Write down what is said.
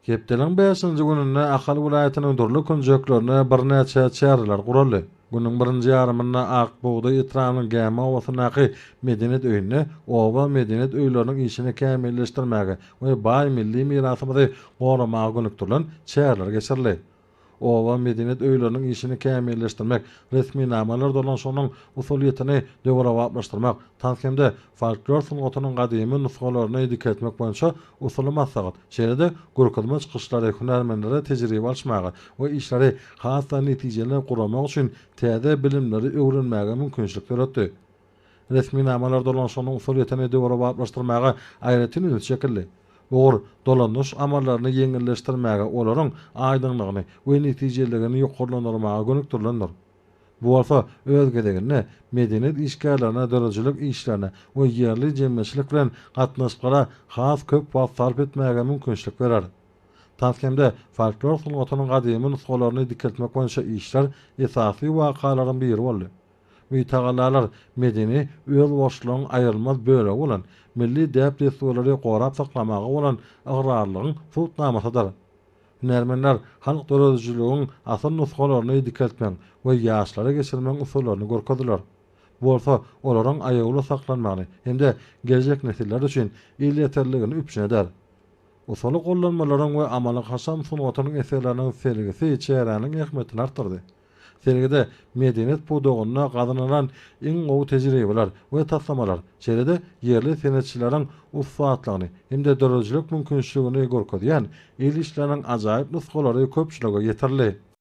Hepdeniň 5-nji gününde Ahal vilayatynyň durly künjeklerine bir näçe çäreler guruldy. Günüň birinji ýarymynda Akbuğda ýetranyň gäme owasynaky Medenet öýüne, oba Medenet öýleriniň işini kämilleşdirmäge we baý milli mirasymyzy goramaga gönükdirilen çäreler geçirildi. Owa Medenet öýleriniň işini kämilleşdirmek, resmi namalar dolanşanyň usuliýetini döwrewaplaşdyrmak, tankemde folklor sunugatynyň gadymy nusgalaryny diketmek boýunça usuly maslahat, şeýle-de gürkizme çykyşlary hünärmenlere tejribe alşmagy we işleri has netijeler guramak üçin täze bilimleri öwrenmäge mümkinçilik beretdi. Resmi namalar dolanşanyň usuliýetini döwrewaplaşdyrmaga aýratyn şekilli. Oğur dolanış amallaryny ýeňilleşdirmäge olaryň aýdynlygyny we netijelerini ýokarlandyrmaga gönükdirilendir. Bu bolsa öz gedegine medenet işgärlerine, dörejilik işlerine we ýerli jemgyýetçilik bilen gatnaşyklara has köp wagt sarp etmäge mümkinçilik berer. Tankemde folklor sunugatynyň gadymy nusgalaryny diketmek boýunça işler esasy wakalaryň biri boldy. Müýtagalar medeni öz boşlugyň aýrylmaz bölegi bolan milli däp desturlary gorap saklamagy bolan agrarlygyň tutnamasydyr. Hünärmenler halk dörejiliginiň asl nusgalaryny diketmek we ýaşlara geçirmek usullaryny görkezdiler. Bolsa olaryň aýagly saklanmagy hemde gelecek nesiller üçin ýeterligini üpjün eder. Usuly gollanmalaryň we amaly haşam sunugatynyň eserleriniň sergisi çäranyň ähmetini artdyrdy. Sergide medenet pudugyna gazynylan iň gowy tejribeler we taslamalar, şeýle-de ýerli senetçileriň usfatlygyny hemde dörejilik mümkinçiligini görkezýän il işleriň ajaýyp nusgalary köpçüligi ýeterli.